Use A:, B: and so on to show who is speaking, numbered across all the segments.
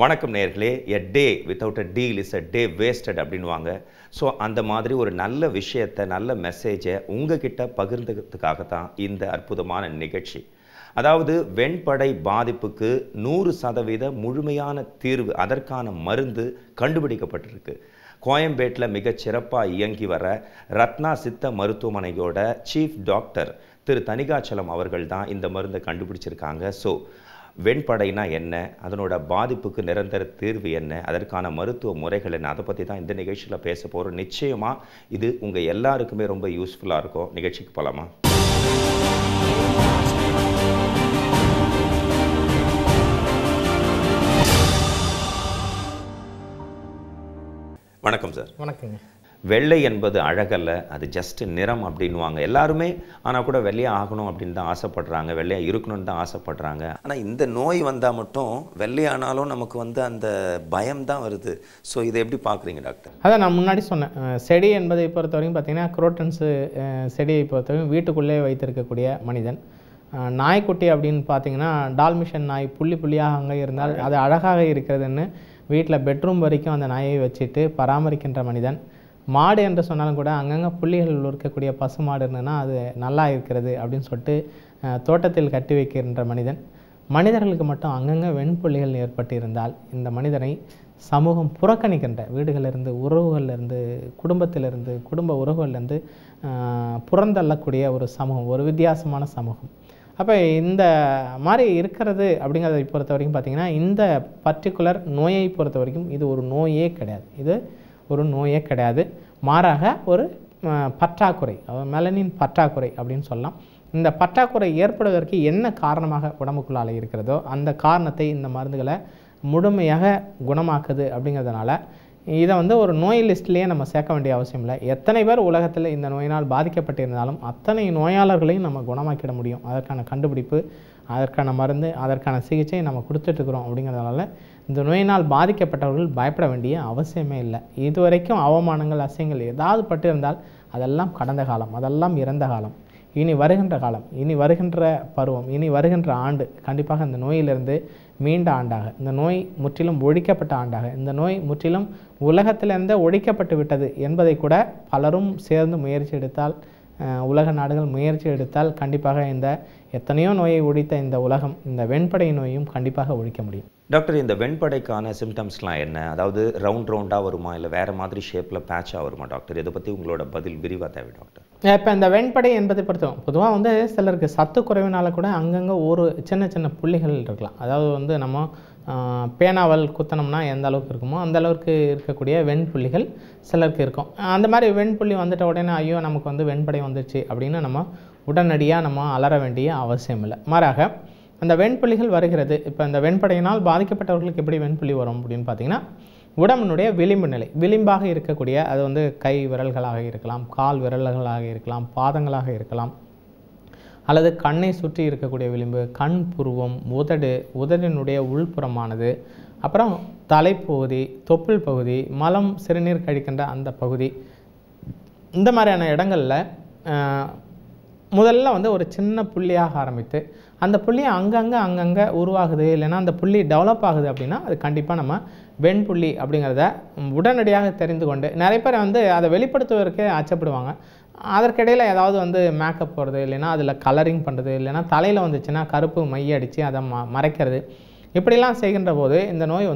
A: வணக்கம் நேயர்களே. A day without a deal is a day wasted அப்படின்வாங்க. ஸோ அந்த மாதிரி ஒரு நல்ல விஷயத்தை, நல்ல மெசேஜை உங்ககிட்ட பகிர்ந்துக்கிறதுக்காக தான் இந்த அற்புதமான நிகழ்ச்சி. அதாவது வெண்படை பாதிப்புக்கு 100% முழுமையான தீர்வு, அதற்கான மருந்து கண்டுபிடிக்கப்பட்டிருக்கு. கோயம்பேட்டில் மிகச்சிறப்பாக இயங்கி வர ரத்னா சித்த மருத்துவமனையோட சீஃப் டாக்டர் திரு தணிகாச்சலம் அவர்கள் தான் இந்த மருந்தை கண்டுபிடிச்சிருக்காங்க. ஸோ வெண்படைனா என்ன, அதனோட பாதிப்புக்கு நிரந்தர தீர்வு என்ன, அதற்கான மருத்துவ முறைகள் என்ன, அதை பற்றி தான் இந்த நிகழ்ச்சியில் பேச போகிறோம். நிச்சயமாக இது உங்கள் எல்லாருக்குமே ரொம்ப யூஸ்ஃபுல்லாக இருக்கும். நிகழ்ச்சிக்கு போகலாமா? வணக்கம் சார்.
B: வணக்கங்க.
A: வெள்ளை என்பது அழகல்ல, அது ஜஸ்ட் நிறம் அப்படின்வாங்க எல்லாருமே. ஆனால் கூட வெள்ளையாக ஆகணும் அப்படின்னு தான் ஆசைப்படுறாங்க, வெள்ளையாக இருக்கணும்னு தான் ஆசைப்படுறாங்க. ஆனால் இந்த நோய் வந்தால் மட்டும் வெள்ளையானாலும் நமக்கு அந்த பயம் தான் வருது. ஸோ இதை எப்படி பார்க்குறீங்க டாக்டர்?
B: அதான் நான் முன்னாடி சொன்னேன், செடி என்பதை பொறுத்த வரைக்கும் பார்த்திங்கன்னா குரோட்டன்ஸு செடியை பொறுத்த வரைக்கும் வீட்டுக்குள்ளே வைத்திருக்கக்கூடிய மனிதன். நாய்க்குட்டி அப்படின்னு பார்த்தீங்கன்னா டால்மிஷன் நாய் புள்ளி புள்ளியாக அங்கே இருந்தால் அது அழகாக இருக்கிறதுன்னு வீட்டில் பெட்ரூம் வரைக்கும் அந்த நாயை வச்சுட்டு பராமரிக்கின்ற மனிதன். மாடு என்று சொன்னாலும் கூட அங்கங்கே புள்ளிகள் இருக்கக்கூடிய பசு மாடு இருந்ததுன்னா அது நல்லா இருக்கிறது அப்படின்னு சொல்லிட்டு தோட்டத்தில் கட்டி வைக்கின்ற மனிதன். மனிதர்களுக்கு மட்டும் அங்கங்கே வெண்புள்ளிகள் ஏற்பட்டு இருந்தால் இந்த மனிதனை சமூகம் புறக்கணிக்கின்ற, வீடுகளிலிருந்து, உறவுகளிலிருந்து, குடும்பத்திலிருந்து, குடும்ப உறவுகளிலிருந்து புறந்தள்ளக்கூடிய ஒரு சமூகம், ஒரு வித்தியாசமான சமூகம். அப்போ இந்த மாதிரி இருக்கிறது அப்படிங்கிறத பொறுத்த வரைக்கும் பார்த்திங்கன்னா இந்த பர்டிகுலர் நோயை பொறுத்த வரைக்கும் இது ஒரு நோயே கிடையாது. இது ஒரு நோயே கிடையாது. மாறாக ஒரு பற்றாக்குறை, மெலனின் பற்றாக்குறை அப்படின்னு சொல்லலாம். இந்த பற்றாக்குறை ஏற்படுவதற்கு என்ன காரணமாக உடம்புக்குள்ளால் இருக்கிறதோ அந்த காரணத்தை இந்த மருந்துகளை முழுமையாக குணமாக்குது. அப்படிங்கிறதுனால இதை ஒரு நோய் லிஸ்ட்லேயே நம்ம சேர்க்க வேண்டிய அவசியம் இல்லை. எத்தனை பேர் உலகத்தில் இந்த நோயினால் பாதிக்கப்பட்டிருந்தாலும் அத்தனை நோயாளர்களையும் நம்ம குணமாக்கிட முடியும். அதற்கான கண்டுபிடிப்பு, அதற்கான மருந்து, அதற்கான சிகிச்சை நம்ம கொடுத்துட்ருக்குறோம். அப்படிங்கிறதுனால இந்த நோயினால் பாதிக்கப்பட்டவர்கள் பயப்பட வேண்டிய அவசியமே இல்லை. இதுவரைக்கும் அவமானங்கள், அசிங்கங்கள் ஏதாவது பட்டு இருந்தால் அதெல்லாம் கடந்த காலம், அதெல்லாம் இறந்த காலம். இனி வருகின்ற காலம், இனி வருகின்ற பருவம், இனி வருகின்ற ஆண்டு கண்டிப்பாக இந்த நோயிலிருந்து மீண்ட ஆண்டாக, இந்த நோய் முற்றிலும் ஒழிக்கப்பட்ட ஆண்டாக, இந்த நோய் முற்றிலும் உலகத்திலிருந்தே ஒழிக்கப்பட்டு விட்டது என்பதை கூட பலரும் சேர்ந்து முயற்சி எடுத்தால், உலக நாடுகள் முயற்சி எடுத்தால் கண்டிப்பாக இந்த எத்தனையோ நோயை ஒழித்த இந்த உலகம் இந்த வெண்படை நோயும் கண்டிப்பாக ஒழிக்க முடியும்.
A: டாக்டர், இந்த வெண்படைக்கான சிம்டம்ஸ்லாம் என்ன? அதாவது ரவுண்டாக வருமா, இல்லை வேறு மாதிரி ஷேப்பில் பேட்சாக வருமா டாக்டர்? இதை பற்றி உங்களோட பதில் விரிவாக தேவை டாக்டர்.
B: இப்போ இந்த வெண்படை என்பதை பொறுத்தவரை பொதுவாக சிலருக்கு சத்து குறைவினால கூட அங்கங்கே ஒரு சின்ன சின்ன புள்ளிகள் இருக்கலாம். அதாவது நம்ம பேனாவல் குத்தனம்னா எந்த அளவுக்கு இருக்குமோ அந்த அளவுக்கு இருக்கக்கூடிய வெண்புள்ளிகள் சிலருக்கு இருக்கும். அந்த மாதிரி வெண்புள்ளி வந்துட்ட உடனே ஐயோ நமக்கு வெண்படை வந்துடுச்சு அப்படின்னு நம்ம உடனடியாக நம்ம அலற வேண்டிய அவசியம் இல்லை. மாறாக அந்த வெண்புள்ளிகள் வருகிறது. இப்போ இந்த வெண்படையினால் பாதிக்கப்பட்டவர்களுக்கு எப்படி வெண்புள்ளி வரும் அப்படின்னு பார்த்தீங்கன்னா, உடம்பினுடைய விளிம்பு நிலை, விளிம்பாக இருக்கக்கூடிய அது கை விரல்களாக இருக்கலாம், கால் விரல்களாக இருக்கலாம், பாதங்களாக இருக்கலாம், அல்லது கண்ணை சுற்றி இருக்கக்கூடிய விளிம்பு, கண் புருவம், உதடினுடைய உள்புறமானது, அப்புறம் தலைப்பகுதி, தொப்புள் பகுதி, மலம் சிறுநீர் கழிக்கின்ற அந்த பகுதி, இந்த மாதிரியான இடங்களில் முதல்ல ஒரு சின்ன புள்ளியாக ஆரம்பித்து அந்த புள்ளி அங்கங்கே உருவாகுது, இல்லைன்னா அந்த புள்ளி டெவலப் ஆகுது அப்படின்னா அது கண்டிப்பாக நம்ம வெண்புள்ளி அப்படிங்கிறத உடனடியாக தெரிந்து கொண்டு, நிறைய பேர் அதை வெளிப்படுத்துவதற்கே அச்சப்படுவாங்க. அதற்கிடையில் ஏதாவது மேக்கப் போடுறது, இல்லைன்னா அதில் கலரிங் பண்ணுறது, இல்லைன்னா தலையில் வந்துச்சுன்னா கருப்பு மைய அடித்து அதை மறைக்கிறது, இப்படிலாம் செய்கின்ற போது இந்த நோய்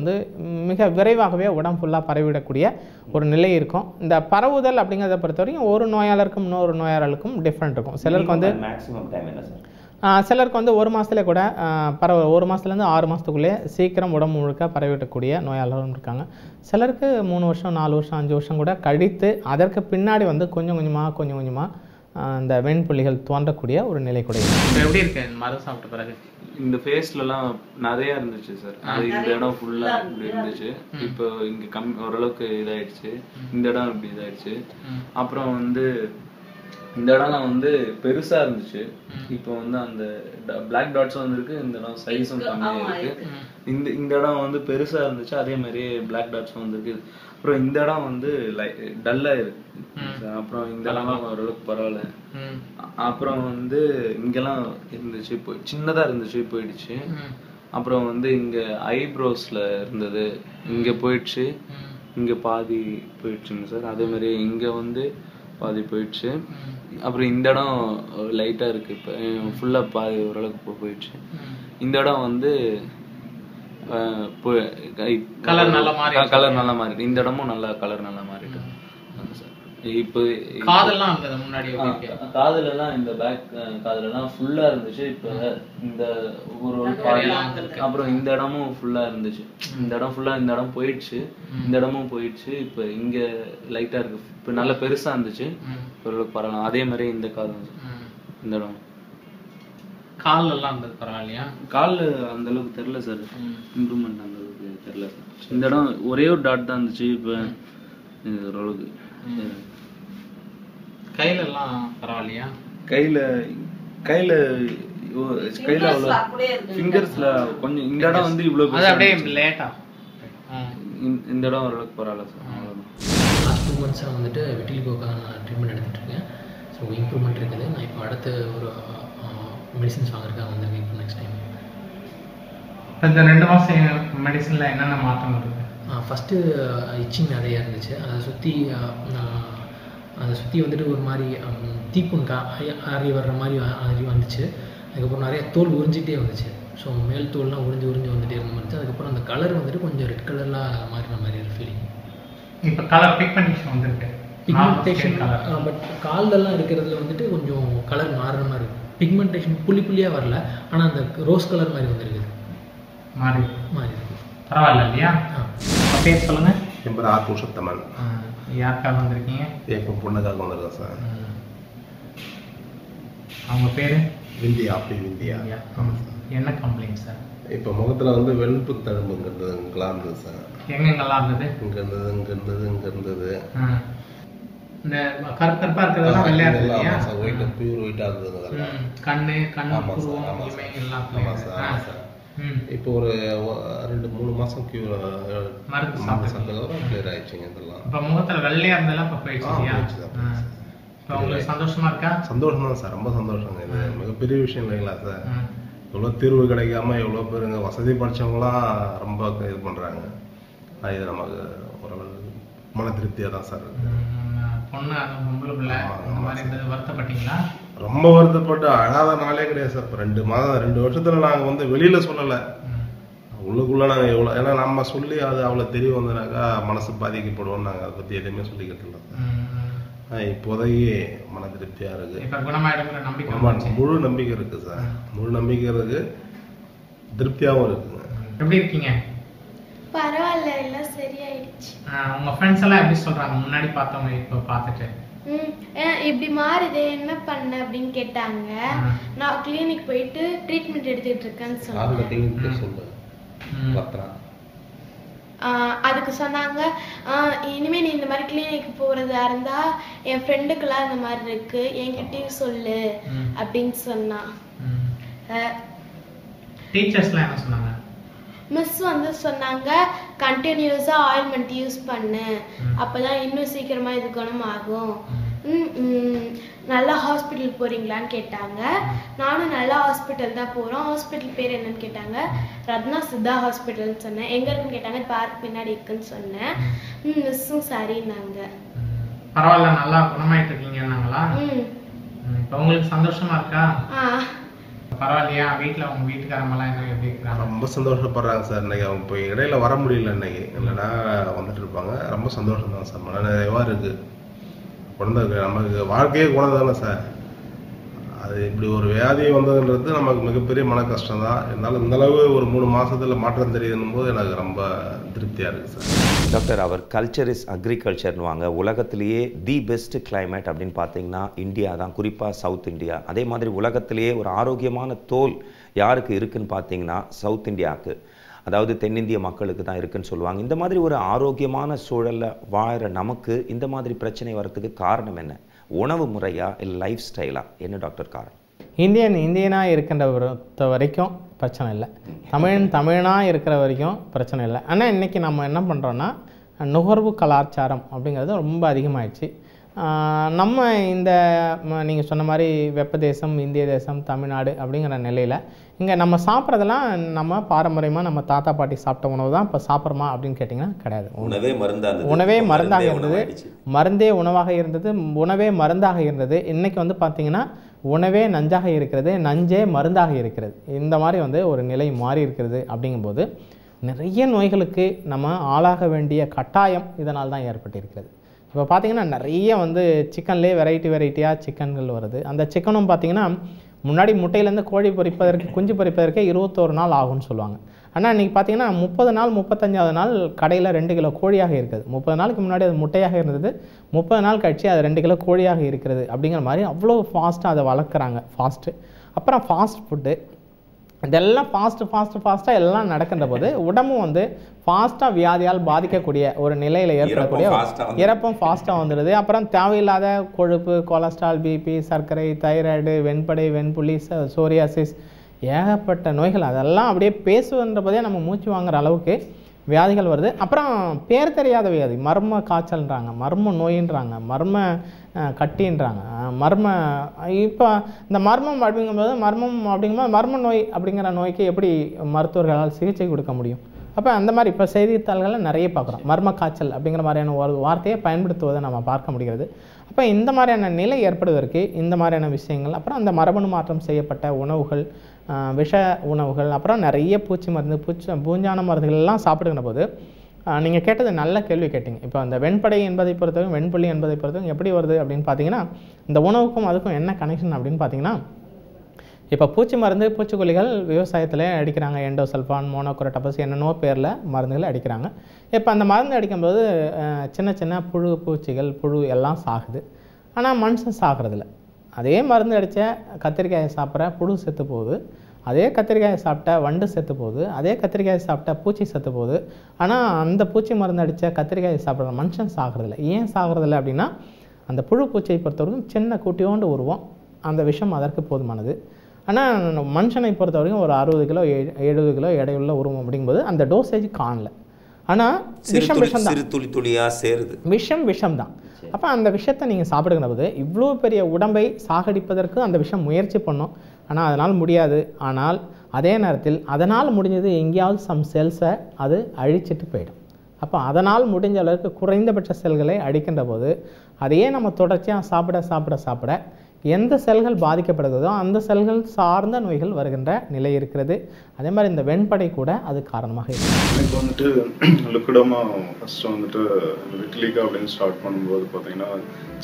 B: மிக விரைவாகவே உடம்பு ஃபுல்லாக பரவிடக்கூடிய ஒரு நிலை இருக்கும். இந்த பரவுதல் அப்படிங்கிறத பொறுத்த வரைக்கும் ஒரு நோயாளருக்கும் இன்னொரு நோயாளருக்கும் டிஃப்ரெண்ட் இருக்கும். சிலருக்கு
A: மேக்ஸிமம் டைம் என்ன சார்?
B: சிலருக்கு 1 மாதத்துல கூட 1 மாதத்துலேருந்து 6 மாதத்துக்குள்ளே சீக்கிரம் உடம்பு முழுக்க பரவிடக்கூடிய நோயாளர்களும் இருக்காங்க. சிலருக்கு 3 வருஷம், 4 வருஷம், 5 வருஷம் கூட கழித்து அதற்கு பின்னாடி கொஞ்சம் கொஞ்சமாக இந்த வெண்புள்ளிகள் தோன்றக்கூடிய ஒரு நிலை கூட. எப்படி இருக்கு மருந்து சாப்பிட்ட பிறகு?
C: இந்த ஃபேஸ்லலாம் நிறைய இருந்துச்சு சார். அது இந்த இடம் ஃபுல்லா இப்படி இருந்துச்சு. இப்போ இங்க ஓரளவுக்கு இதாயிடுச்சு. இந்த இடம் இப்படி இதாயிடுச்சு. அப்புறம் இந்த இடம்லாம் பெருசா இருந்துச்சு. இப்போ அந்த பிளாக் டாட்ஸும் வந்திருக்கு, இந்த இடம் சைஸும் கம்மியா இருக்கு. இந்த இடம் பெருசா இருந்துச்சு, அதே மாதிரி பிளாக் டாட்ஸும் வந்திருக்கு. அப்புறம் இந்த இடம் டல்லா இருக்கு. அப்புறம் இந்த இடம்லாம் ஓரளவுக்கு பரவாயில்ல. அப்புறம் இங்கெல்லாம் இருந்துச்சு, சின்னதா இருந்துச்சு, போயிடுச்சு. அப்புறம் வந்து இங்கே ஐப்ரோஸில் இருந்தது, இங்கே போயிடுச்சு, இங்கே பாதி போயிடுச்சுங்க சார். அதே மாதிரி இங்கே வந்து பாதி போயிடுச்சு. அப்புறம் இந்த இடம் லைட்டாக இருக்குது, இப்போ ஃபுல்லாக பாதி ஓரளவுக்கு போயிடுச்சு. இந்த இடம் வந்து
B: கலர் நல்லா
C: மாறிட்டு, இந்த இடமும் நல்லா கலர் நல்லா மாறிட்டு சார். இப்போ
B: காதெல்லாம் இருந்தது முன்னாடி,
C: காதுலலாம் இந்த பேக் காதுலலாம் ஃபுல்லா இருந்துச்சு. இப்போ இந்த ஒரு பாதி, அப்புறம் இந்த இடமும் ஃபுல்லா இருந்துச்சு. இந்த இடம் ஃபுல்லா, இந்த இடம் போயிடுச்சு, இந்த இடமும் போயிடுச்சு. இப்போ இங்க லைட்டா இருக்கு. இப்போ நல்ல பெருசா இருந்துச்சு, ஓரளவுக்கு பரவாயில்ல. அதே மாதிரி இந்த காது, இந்த இடம்
B: கால் எல்லாம் இருந்தது பரவாயில்லையா?
C: கால் அந்த அளவுக்கு தெரியல சார், இம்ப்ரூவ்மெண்ட் அந்த அளவுக்கு தெரியல சார். இந்த இடம் ஒரே ஒரு டாட் தான் இருந்துச்சு, இப்போ ஓரளவுக்கு.
B: கையில எல்லாம் பரவாயில்லையா?
C: கையில அவ்வளோ ஃபிங்கர்ஸ்ல கொஞ்சம் இந்த இடம் வந்து இவ்வளோ
B: அப்படியே லேட்டா,
C: இந்த இடம் ஓரளவுக்கு பரவாயில்ல சார். அவ்வளோதான்.
D: லாஸ்ட் 2 monthஸாக வந்துட்டு விட்டிலிகோக்காக நான் ட்ரீட்மெண்ட் எடுத்துகிட்டு இருக்கேன். ஸோ இம்ப்ரூவ்மெண்ட் இருக்குது. நான் இப்போ அடுத்து ஒரு மெடிசின்ஸ் வாங்குறதுக்காக வந்திருக்கேன் இப்போ நெக்ஸ்ட் டைம்.
B: இந்த 2 மாதம் மெடிசனில் என்னென்ன மாற்றம் இருக்குது?
D: ஃபஸ்ட்டு இச்சிங் நிறையா இருந்துச்சு. அதை சுற்றி வந்துட்டு ஒரு மாதிரி தீப்புண்கா அறி வர்ற மாதிரி வந்துச்சு. அதுக்கப்புறம் நிறைய தோல் உறிஞ்சிட்டே வந்துச்சு. ஸோ மேல் தோல்லாம் உறிஞ்சி வந்துகிட்டே இருந்த மாதிரி. அதுக்கப்புறம் அந்த கலர் வந்துட்டு கொஞ்சம் ரெட் கலரில் மாறின மாதிரி ஒரு ஃபீலிங்.
B: இப்போ கலர் பிக்மெண்டேஷன் வந்துருக்கு.
D: பிக்மெண்டேஷன் பட் கால்லெல்லாம் இருக்கிறதுல வந்துட்டு கொஞ்சம் கலர் மாறுற மாதிரி இருக்கும். பிக்மெண்டேஷன் புள்ளியாக வரல, ஆனால் அந்த ரோஸ் கலர் மாதிரி வந்துருக்குது.
B: மாறி
D: இருக்கு.
B: பரவாயில்ல இல்லையா? பேர் சொல்லுங்க.
E: என் பேர் ஆர் புருஷோத்தமன்.
B: யாருக்காக வந்திருக்கீங்க?
E: என் பொண்ணுக்காக வந்திருக்கேன் சார்.
B: அவங்க பேர்
E: விந்தியா. விந்தியா.
B: என்ன கம்ப்ளைண்ட் சார்?
E: இப்போ முகத்தில் வந்து வெளுப்பு தழும்புங்கிறதுலாம் இருந்தது சார்.
B: எங்கெங்கெல்லாம் இருந்தது?
E: இங்கே இருந்தது.
B: இந்த கருப்பா இருக்கிறதெல்லாம் வெள்ளையா இருந்தது
E: சார். பியூர் ஒயிட்டாக இருந்தது.
B: கண்ணு புருவம் இமை எல்லாம்.
E: ஆமாம் சார், ஆமாம் சார். இப்போ ஒரு 2-3 மாதம்
B: மருந்து
E: சாப்பிட்டதுக்கப்புறம் கிளியர் ஆயிடுச்சுங்க இதெல்லாம்.
B: இப்போ முகத்தில் வெள்ளையா இருந்தெல்லாம் இப்போ போயிடுச்சு. இப்போ உங்களுக்கு சந்தோஷமா இருக்கா?
E: சந்தோஷம் தான் சார், ரொம்ப சந்தோஷங்க. இது மிகப்பெரிய விஷயம் இல்லைங்களா சார்? எவ்வளோ தீர்வு கிடைக்காம எவ்வளோ பேருங்க வசதி படித்தவங்களாம் ரொம்ப இது பண்ணுறாங்க. இது நமக்கு ஓரளவு மன திருப்தியாக தான் சார் இருக்கு.
B: பொண்ணு பொம்பளை பிள்ளை இந்த மாதிரி வருத்தப்பட்டீங்களா?
E: ரொம்ப வருத்தப்பட்டு அழாத நாளே கிடையாது சார். இப்போ 2 வருஷத்துல நாங்கள் வந்து வெளியில சொல்லலை, உள்ளுக்குள்ள நாங்கள் எவ்வளோ, ஏன்னா நம்ம சொல்லி அது அவ்வளோ தெரிய வந்தனாக்கா மனசு பாதிக்கப்படுவோம். நாங்கள் அதை பற்றி எதுவுமே சொல்லிக்கிறது இல்லை. இப்போதைக்கு மன திருப்தியா இருக்கு. முழு நம்பிக்கை இருக்கு சார். முழு நம்பிக்கை இருக்கு, திருப்தியாகவும் இருக்குங்க.
B: எப்படி இருக்கீங்க?
F: பரவாயில்ல, எல்லாம் சரியாயிடுச்சு.
B: உங்க ஃப்ரெண்ட்ஸ் எல்லாம் எப்படி சொல்றாங்க முன்னாடி பார்த்தவங்க இப்போ பார்த்துட்டு?
F: இப்படி மாறுது, என்ன பண்ண அப்படின்னு கேட்டாங்க. நான் கிளினிக் போயிட்டு ட்ரீட்மெண்ட் எடுத்துட்டு இருக்கேன்னு சொன்னேன். அதுக்கு சொன்னாங்க, இனிமே நீ இந்த மாதிரி கிளினிக் போறதா இருந்தா என் ஃப்ரெண்டுக்கெல்லாம் இந்த மாதிரி இருக்கு, என்கிட்டயும் சொல்லு அப்படின்னு சொன்னா.
B: டீச்சர்ஸ்லாம் என்ன சொன்னாங்க?
F: மிஸ் வந்து சொன்னாங்க, கண்டினியூஸா ஆயில்மெண்ட் யூஸ் பண்ணு, அப்பதான் இன்னும் சீக்கிரமா இது குணமாகும். நல்லா ஹாஸ்பிட்டல் போறீங்களான்னு கேட்டாங்க. நானும் நல்ல ஹாஸ்பிட்டல் தான் போறோம். ஹாஸ்பிட்டல் பேர் என்னன்னு கேட்டாங்க. ரத்னா சித்தா ஹாஸ்பிட்டல்னு சொன்னேன். எங்க இருக்குன்னு கேட்டாங்க. பார்க் பின்னாடி இருக்குன்னு சொன்னேன். மிஸ்ஸும் சரின்னாங்க.
B: பரவாயில்ல, நல்லா குணமாயிட்டு இருக்கீங்கன்னாங்களா? இப்போ உங்களுக்கு சந்தோஷமா இருக்கா? பரவாயில்லையா? வீட்டில் உங்க வீட்டுக்காரமெல்லாம் என்ன எப்படி இருக்கிறாங்க?
E: ரொம்ப சந்தோஷப்படுறாங்க சார். இன்னைக்கு அவங்க இப்போ இடையில வர முடியல, இன்னைக்கு இல்லைன்னா வந்துட்டு இருப்பாங்க. ரொம்ப சந்தோஷம் தான் சார், மன நிறைவா இருக்கு. குழந்தை நமக்கு வாழ்க்கையே குழந்தை தானே சார். அது இப்படி ஒரு வியாதி வந்ததுன்றது நமக்கு மிகப்பெரிய மன கஷ்டம் தான். இருந்தாலும் இந்த அளவு ஒரு 3 மாசத்துல மாற்றம் தெரியுதுன்னும் போது எனக்கு ரொம்ப திருப்தியா இருக்கு சார்.
A: டாக்டர், அவர் கல்ச்சர் இஸ் அக்ரிகல்ச்சர்னுவாங்க. உலகத்திலேயே தி பெஸ்ட் கிளைமேட் அப்படின்னு பார்த்தீங்கன்னா இந்தியா தான், குறிப்பாக சவுத் இந்தியா. அதே மாதிரி உலகத்திலேயே ஒரு ஆரோக்கியமான தோல் யாருக்கு இருக்குன்னு பார்த்தீங்கன்னா சவுத் இந்தியாவுக்கு, அதாவது தென்னிந்திய மக்களுக்கு தான் இருக்குன்னு சொல்லுவாங்க. இந்த மாதிரி ஒரு ஆரோக்கியமான சூழலில் வாழ்கிற நமக்கு இந்த மாதிரி பிரச்சனை வர்றதுக்கு காரணம் என்ன? உணவு முறையா இல்லை லைஃப் ஸ்டைலா? என்ன டாக்டர் காரணம்?
B: இந்தியனாக இருக்கின்ற வரைக்கும் பிரச்சனை இல்லை, தமிழனாக இருக்கிற வரைக்கும் பிரச்சனை இல்லை. ஆனால் இன்றைக்கி நம்ம என்ன பண்ணுறோன்னா நுகர்வு கலாச்சாரம் அப்படிங்கிறது ரொம்ப அதிகமாகிடுச்சு. நம்ம இந்த நீங்கள் சொன்ன மாதிரி வெப்ப தேசம், இந்திய தேசம், தமிழ்நாடு அப்படிங்கிற நிலையில் இங்கே நம்ம சாப்பிட்றதெல்லாம் நம்ம பாரம்பரியமாக நம்ம தாத்தா பாட்டி சாப்பிட்ட உணவு தான் இப்போ சாப்பிட்றோமா அப்படின்னு கேட்டிங்கன்னா கிடையாது. உணவே மருந்தாக இருந்தது, மருந்தே உணவாக இருந்தது, உணவே மருந்தாக இருந்தது. இன்றைக்கி வந்து பார்த்திங்கன்னா உணவே நஞ்சாக இருக்கிறது, நஞ்சே மருந்தாக இருக்கிறது. இந்த மாதிரி வந்து ஒரு நிலை மாறி இருக்கிறது. அப்படிங்கும்போது நிறைய நோய்களுக்கு நம்ம ஆளாக வேண்டிய கட்டாயம் இதனால் தான் ஏற்பட்டிருக்கிறது. இப்போ பார்த்திங்கன்னா நிறைய வந்து சிக்கன்லேயே வெரைட்டியாக சிக்கன்கள் வருது. அந்த சிக்கனும் பார்த்திங்கன்னா முன்னாடி முட்டையிலேருந்து கோழி பொரிப்பதற்கு, குஞ்சு பொரிப்பதற்கே 21 நாள் ஆகும்னு சொல்லுவாங்க. ஆனால் இன்றைக்கி பார்த்திங்கன்னா 30 நாள் 35வது நாள் கடையில் 2 கிலோ கோழியாக இருக்குது. 30 நாளுக்கு முன்னாடி அது முட்டையாக இருந்தது, 30 நாள் கழிச்சு அது 2 கிலோ கோழியாக இருக்கிறது. அப்படிங்கிற மாதிரி அவ்வளோ ஃபாஸ்ட்டாக அதை வளர்க்குறாங்க. அப்புறம் ஃபாஸ்ட் ஃபுட்டு, இதெல்லாம் ஃபாஸ்ட்டாக எல்லாம் நடக்கின்ற போது உடம்பும் வந்து ஃபாஸ்ட்டாக வியாதியால் பாதிக்கக்கூடிய ஒரு நிலையில் ஏற்படக்கூடிய இறப்பும் ஃபாஸ்ட்டாக வந்துடுது. அப்புறம் தேவையில்லாத கொழுப்பு, கொலஸ்ட்ரால், பிபி, சர்க்கரை, தைராய்டு, வெண்படை, வெண்புள்ளி, சோரியாசிஸ், ஏகப்பட்ட நோய்கள் அதெல்லாம் அப்படியே பேசுகின்ற போதே நம்ம மூச்சு வாங்குற அளவுக்கு வியாதிகள் வருது. அப்புறம் பேர் தெரியாத வியாதி, மர்ம காய்ச்சல்ன்றாங்க, மர்ம நோயின்றாங்க, மர்ம கட்டின்றாங்க, இப்போ இந்த மர்மம் அப்படிங்கும்போது மர்ம நோய் அப்படிங்கிற நோய்க்கு எப்படி மருத்துவர்களால் சிகிச்சை கொடுக்க முடியும்? அப்போ அந்த மாதிரி இப்போ செய்தித்தாள்களில் நிறைய பார்க்குறோம். மர்ம காய்ச்சல் அப்படிங்கிற மாதிரியான ஒரு வார்த்தையை பயன்படுத்துவதை நம்ம பார்க்க முடிகிறது. அப்போ இந்த மாதிரியான நிலை ஏற்படுவதற்கு இந்த மாதிரியான விஷயங்கள், அப்புறம் அந்த மரபணு மாற்றம் செய்யப்பட்ட உணவுகள், விஷ உணவுகள், அப்புறம் நிறைய பூச்சி மருந்து, பூஞ்சான மருந்துகள்லாம் சாப்பிடுகிற போது நீங்கள் கேட்டது நல்ல கேள்வி கேட்டிங்க. இப்போ அந்த வெண்படை என்பதை பொறுத்தவரைக்கும், வெண்புள்ளி என்பதை பொறுத்தவரைக்கும் எப்படி வருது அப்படின்னு பார்த்தீங்கன்னா, இந்த உணவுக்கும் அதுக்கும் என்ன கனெக்ஷன் அப்படின்னு பார்த்தீங்கன்னா, இப்போ பூச்சி மருந்து, பூச்சிக்கொல்லிகள் விவசாயத்தில் அடிக்கிறாங்க. எண்டோசல்ஃபான், மோனோக்ரோட்டோபஸ், என்னென்னோ பேரில் மருந்துகள் அடிக்கிறாங்க. இப்போ அந்த மருந்து அடிக்கும்போது சின்ன சின்ன பூச்சிகள், புழு எல்லாம் சாகுது. ஆனால் மனுஷன் சாகிறதில்ல. அதே மருந்து அடித்த கத்திரிக்காயை சாப்பிட்ற புழு செத்து போகுது, அதே கத்திரிக்காயை சாப்பிட்ட வண்டு செத்து போகுது, அதே கத்திரிக்காயை சாப்பிட்ட பூச்சி செத்து போகுது. ஆனால் அந்த பூச்சி மருந்து அடித்த கத்திரிக்காயை சாப்பிட்ற மனுஷன் சாகிறதில்ல. ஏன் சாகிறதில்ல அப்படின்னா, அந்த புழு பூச்சியை பொறுத்தவரைக்கும் சின்ன குட்டியோண்டு உருவம், அந்த விஷம் அதற்கு போதுமானது. ஆனால் மனுஷனை பொறுத்தவரைக்கும் ஒரு 60 கிலோ 70 கிலோ எடையுள்ள உருவம் அப்படிங்கும்போது அந்த டோசேஜ் காணல. ஆனால் விஷம் தான். அப்போ அந்த விஷத்தை நீங்கள் சாப்பிடுகிற போது இவ்வளோ பெரிய உடம்பை சாகடிப்பதற்கு அந்த விஷம் முயற்சி பண்ணோம். ஆனால் அதனால் முடியாது. ஆனால் அதே நேரத்தில் அதனால் முடிஞ்சது எங்கேயாவது சம் செல்ஸை அது அழிச்சிட்டு போயிடும். அப்போ அதனால் முடிஞ்ச அளவுக்கு குறைந்தபட்ச செல்களை அடிக்கின்ற போது அதையே நம்ம தொடர்ச்சியாக சாப்பிட எந்த செல்கள் பாதிக்கப்படுகிறதோ அந்த செல்கள் சார்ந்த நோய்கள் வருகின்ற நிலை இருக்கிறது. அதே மாதிரி இந்த வெண்படை கூட அது காரணமாக இருக்குது.
G: எனக்கு வந்துட்டு லிக்விடமா ஃபர்ஸ்ட் வந்துட்டு விட்லிகா அப்படின்னு ஸ்டார்ட் பண்ணும்போது பார்த்தீங்கன்னா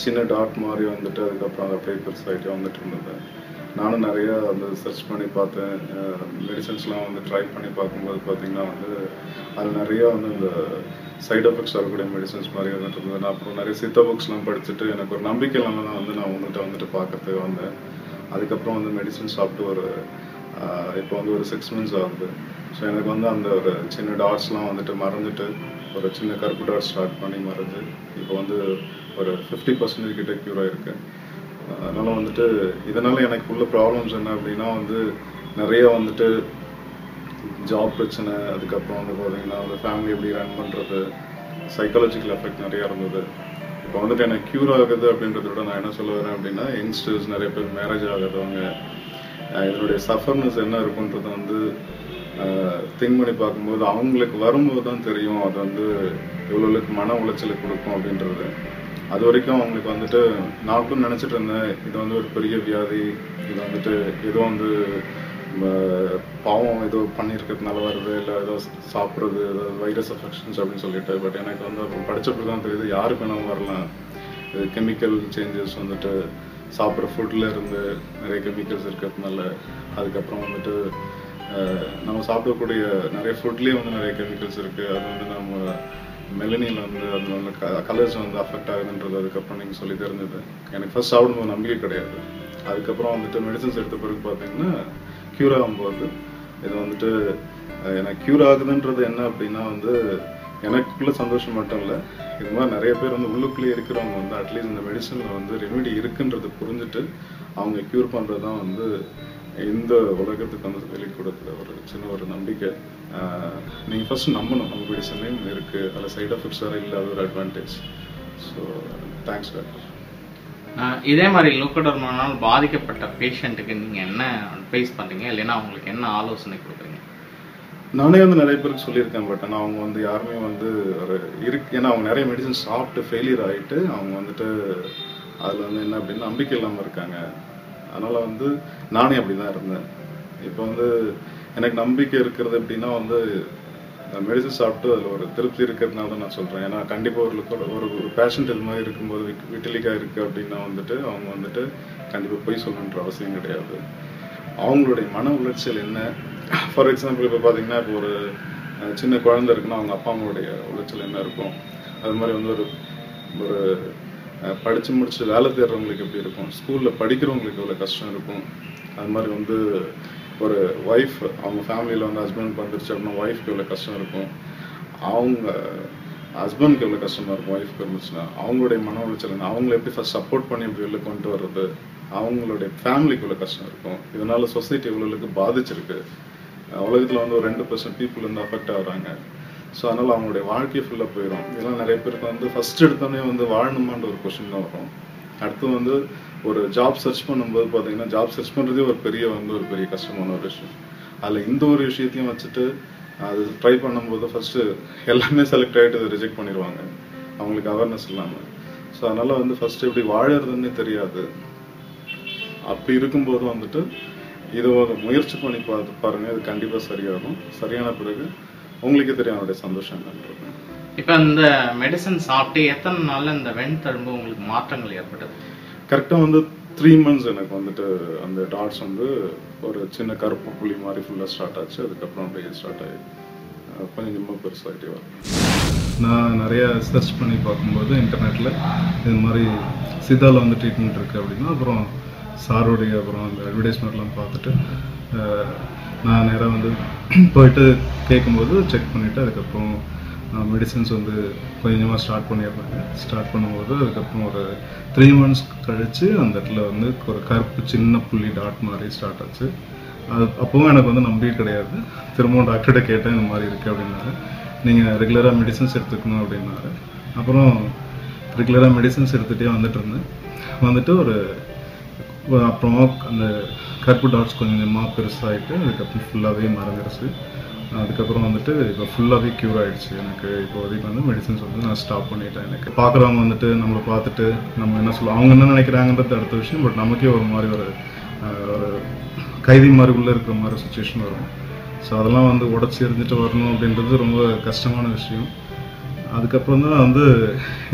G: சின்ன டாட் மாதிரி வந்துட்டு அதுக்கப்புறம் அந்த பேப்பர்ஸ் ஆகிட்டே வந்துட்டு இருந்தது. நானும் நிறைய வந்து சர்ச் பண்ணி பார்த்தேன், மெடிசன்ஸ்லாம் வந்து ட்ரை பண்ணி பார்க்கும்போது பார்த்தீங்கன்னா வந்து அது நிறையா வந்து இந்த சைட் எஃபெக்ட்ஸ் வரக்கூடிய மெடிசன்ஸ் மாதிரி வந்துட்டு இருந்தது. நான் அப்புறம் நிறைய சித்த புக்ஸ்லாம் படிச்சுட்டு எனக்கு ஒரு நம்பிக்கை இல்லாமல் தான் வந்து நான் வந்துட்டு பார்க்கறதுக்கு வந்தேன். அதுக்கப்புறம் வந்து மெடிசன் சாப்பிட்டு ஒரு இப்போ வந்து ஒரு 6 months ஆகுது. ஸோ எனக்கு வந்து அந்த ஒரு சின்ன டாட்ஸ்லாம் வந்துட்டு மறந்துட்டு ஒரு சின்ன கருப்பு டாட் ஸ்டார்ட் பண்ணி மறைஞ்சு இப்போ வந்து ஒரு 50% கிட்ட க்யூர் ஆகிருக்கு. அதனால் வந்துட்டு இதனால் எனக்கு உள்ள ப்ராப்ளம்ஸ் என்ன அப்படின்னா வந்து நிறைய வந்துட்டு ஜாப் பிரச்சனை, அதுக்கப்புறம் வந்து பார்த்தீங்கன்னா அந்த ஃபேமிலி எப்படி ரன் பண்ணுறது, சைக்காலஜிக்கல் எஃபெக்ட் நிறையா இருந்தது. இப்போ வந்துட்டு எனக்கு க்யூர் ஆகுது அப்படின்றத விட நான் என்ன சொல்ல வரேன் அப்படின்னா, யங்ஸ்டர்ஸ் நிறைய பேர் மேரேஜ் ஆகாதவங்க இதனுடைய சஃபர்னஸ் என்ன இருக்குன்றது வந்து திங்க் பண்ணி பார்க்கும்போது அவங்களுக்கு வரும்போது தான் தெரியும் அது வந்து எவ்வளோக்கு மன உளைச்சலை கொடுக்கும் அப்படின்றது. அது வரைக்கும் அவங்களுக்கு வந்துட்டு நான் கூட நினச்சிட்டு இருந்தேன் இது வந்து ஒரு பெரிய வியாதி, இது வந்துட்டு ஏதோ வந்து பாவம் ஏதோ பண்ணியிருக்கிறதுனால வருது, இல்லை ஏதோ சாப்பிட்றது, ஏதோ வைரஸ் அஃபெக்ஷன்ஸ் அப்படின்னு சொல்லிட்டு. பட் எனக்கு வந்து அப்புறம் படித்தப்படி தான் தெரியுது யாருக்கு வேணாலும் வரலாம். இது கெமிக்கல் சேஞ்சஸ் வந்துட்டு சாப்பிட்ற ஃபுட்டில் இருந்து நிறைய கெமிக்கல்ஸ் இருக்கிறதுனால, அதுக்கப்புறம் வந்துட்டு நம்ம சாப்பிடக்கூடிய நிறைய ஃபுட்லேயே வந்து நிறைய கெமிக்கல்ஸ் இருக்குது. அது வந்து நம்ம மெலனியில் வந்து அதனால கலர்ஸ் வந்து அஃபெக்ட் ஆகுதுன்றது அதுக்கப்புறம் நீங்கள் சொல்லி தெரிஞ்சது. எனக்கு ஃபர்ஸ்ட் சாப்பிடும்போது நம்பிக்கை கிடையாது. அதுக்கப்புறம் வந்துட்டு மெடிசன்ஸ் எடுத்த பிறகு பார்த்தீங்கன்னா க்யூர் ஆகும்போது இது வந்துட்டு எனக்கு க்யூர் ஆகுதுன்றது என்ன அப்படின்னா வந்து எனக்குள்ள சந்தோஷம் மட்டும் இல்லை, இது மாதிரி நிறைய பேர் வந்து உள்ளுக்குள்ளேயே இருக்கிறவங்க வந்து அட்லீஸ்ட் இந்த மெடிசனில் வந்து ரெமெடி இருக்குன்றது புரிஞ்சுட்டு அவங்க க்யூர் பண்ணுறது தான் வந்து இந்த உலகத்துக்கு வந்து வெளி கொடுக்குற ஒரு சின்ன ஒரு நம்பிக்கை. நீங்கள் ஃபர்ஸ்ட் நம்பணும் நம்ம மெடிசன்லேயும் இருக்குது, அதில் சைட் எஃபெக்ட்ஸ் வேறு இல்லாத ஒரு அட்வான்டேஜ். So thanks doctor.
B: இதே மாதிரி லுக்கடர்மானால் பாதிக்கப்பட்ட பேஷண்ட்டுக்கு நீங்கள் என்ன அட்வைஸ் பண்ணுறீங்க, இல்லைன்னா அவங்களுக்கு என்ன ஆலோசனை கொடுக்குறீங்க?
G: நானே வந்து நிறைய பேருக்கு சொல்லியிருக்கேன். பட் ஆனால் அவங்க வந்து யாருமே வந்து ஒரு ஏன்னா அவங்க நிறைய மெடிசன் சாப்பிட்டு ஃபெயிலியர் ஆகிட்டு அவங்க வந்துட்டு அதில் வந்து என்ன அப்படின்னா நம்பிக்கை இல்லாமல் இருக்காங்க. அதனால் வந்து நானே அப்படி தான் இருந்தேன். இப்போ வந்து எனக்கு நம்பிக்கை இருக்கிறது அப்படின்னா வந்து மெடிசன் சாப்பிட்டு அதில் ஒரு திருப்தி இருக்கிறதுனால தான் நான் சொல்கிறேன். ஏன்னா கண்டிப்பாக ஒரு பேஷண்ட் இது மாதிரி இருக்கும்போது விட்டிலிக்கா இருக்குது அப்படின்னா வந்துட்டு அவங்க வந்துட்டு கண்டிப்பாக போய் சொல்லணுன்ற அவசியம் கிடையாது. அவங்களுடைய மன உளைச்சல் என்ன, ஃபார் எக்ஸாம்பிள் இப்போ பார்த்தீங்கன்னா இப்போ ஒரு சின்ன குழந்தை இருக்குன்னா அவங்க அப்பா அம்மாவுடைய உளைச்சல் என்ன இருக்கும், அது மாதிரி வந்து ஒரு படித்து முடிச்சு வேலை தேடுறவங்களுக்கு எப்படி இருக்கும், ஸ்கூலில் படிக்கிறவங்களுக்கு எவ்வளோ கஷ்டம் இருக்கும், அது மாதிரி வந்து ஒரு ஒய்ஃப் அவங்க ஃபேமிலியில் வந்து ஹஸ்பண்ட் வந்துருச்சு அப்படின்னா ஒய்ஃப்க்கு எவ்வளோ கஷ்டம் இருக்கும், அவங்க ஹஸ்பண்ட்க்கு எவ்வளோ கஷ்டமாக இருக்கும் ஒய்ஃப்க்கு இருந்துச்சுன்னா, அவங்களுடைய மன உளைச்சல் என்ன, அவங்கள எப்படி ஃபஸ்ட் சப்போர்ட் பண்ணி இப்படி வெளில கொண்டு வர்றது, அவங்களுடைய ஃபேமிலிக்கு எவ்வளோ கஷ்டம் இருக்கும், இதனால சொசைட்டி எவ்வளோக்கு பாதிச்சிருக்கு. உலகத்தில் வந்து ஒரு 2% பீப்புள் வந்து அஃபெக்ட் ஆகுறாங்க. ஸோ அதனால் அவங்களுடைய வாழ்க்கையை ஃபுல்லாக போயிடும். இதெல்லாம் நிறைய பேருக்கு வந்து ஃபஸ்ட் எடுத்தோடனே வந்து வாழணுமான்ற ஒரு கொஷின் தான் வரும். அடுத்து வந்து ஒரு ஜாப் சர்ச் பண்ணும்போது பார்த்தீங்கன்னா ஜாப் சர்ச் பண்ணுறதே ஒரு பெரிய கஷ்டமான ஒரு விஷயம். அதில் இந்த ஒரு விஷயத்தையும் வச்சுட்டு அது ட்ரை பண்ணும்போது ஃபஸ்ட்டு எல்லாமே செலக்ட் ஆகிட்டு அதை ரிஜெக்ட் பண்ணிடுவாங்க அவங்களுக்கு அவேர்னஸ் இல்லாமல். ஸோ அதனால் வந்து ஃபஸ்ட்டு எப்படி வாழறதுன்னே தெரியாது. அப்படி இருக்கும்போது வந்துட்டு இதை ஒரு முயற்சி பண்ணி பாருங்க, இது கண்டிப்பாக சரியாகும். சரியான பிறகு உங்களுக்கே தெரியும் அவருடைய சந்தோஷம் என்னன்றது.
B: இப்போ இந்த மெடிசன் சாப்பிட்டு எத்தனை நாளில் இந்த வெண்தழும்பு உங்களுக்கு மாற்றங்கள் ஏற்பட்டது?
G: கரெக்டாக வந்து 3 months எனக்கு வந்துட்டு அந்த டாட்ஸ் வந்து ஒரு சின்ன கருப்பு புள்ளி மாதிரி ஃபுல்லாக ஸ்டார்ட் ஆச்சு. அதுக்கப்புறம் அப்படியே ஸ்டார்ட் ஆகி கொஞ்சமாக பெருசாகிட்டே வரும். நான் நிறையா சர்ச் பண்ணி பார்க்கும்போது இன்டர்நெட்டில் இது மாதிரி சித்தாவில் வந்து ட்ரீட்மெண்ட் இருக்குது அப்படின்னா அப்புறம் சாருடைய அப்புறம் அந்த அட்வர்டைஸ்மெண்ட்லாம் பார்த்துட்டு நான் நேராக வந்து போயிட்டு கேட்கும்போது செக் பண்ணிவிட்டு அதுக்கப்புறம் மெடிசன்ஸ் வந்து கொஞ்சமாக ஸ்டார்ட் பண்ணியிருந்தாங்க. ஸ்டார்ட் பண்ணும்போது அதுக்கப்புறம் ஒரு 3 months கழித்து அந்த இடத்துல வந்து ஒரு கருப்பு சின்ன புள்ளி டாட் மாதிரி ஸ்டார்ட் ஆச்சு. அது அப்போவும் எனக்கு வந்து நம்பிக்கை கிடையாது. திரும்பவும் டாக்டர்கிட்ட கேட்டேன் இந்த மாதிரி இருக்குது அப்படின்னாரு. நீங்கள் ரெகுலராக மெடிசன்ஸ் எடுத்துக்கணும் அப்படின்னாரு. அப்புறம் ரெகுலராக மெடிசன்ஸ் எடுத்துகிட்டே வந்துட்டு இருந்தேன். வந்துட்டு அப்புறமா அந்த கருப்பு டாட்ஸ் கொஞ்சமாக பெருசாகிட்டு அதுக்கப்புறம் ஃபுல்லாகவே மறந்துடுச்சு. அதுக்கப்புறம் வந்துட்டு இப்போ ஃபுல்லாகவே க்யூர் ஆகிடுச்சு. எனக்கு இப்போதைக்கு வந்து மெடிசன்ஸ் வந்து நான் ஸ்டாப் பண்ணிட்டேன். எனக்கு பார்க்குறவங்க வந்துட்டு நம்மளை பார்த்துட்டு நம்ம என்ன சொல்லுவோம், அவங்க என்ன நினைக்கிறாங்கன்றது அடுத்த விஷயம். பட் நமக்கே ஒரு மாதிரி ஒரு கைதி மாதிரி உள்ளே இருக்கிற மாதிரி சுச்சுவேஷன் வரும். ஸோ அதெல்லாம் வந்து உடச்சி எரிஞ்சிட்டு வரணும் அப்படின்றது ரொம்ப கஷ்டமான விஷயம். அதுக்கப்புறம் தான் வந்து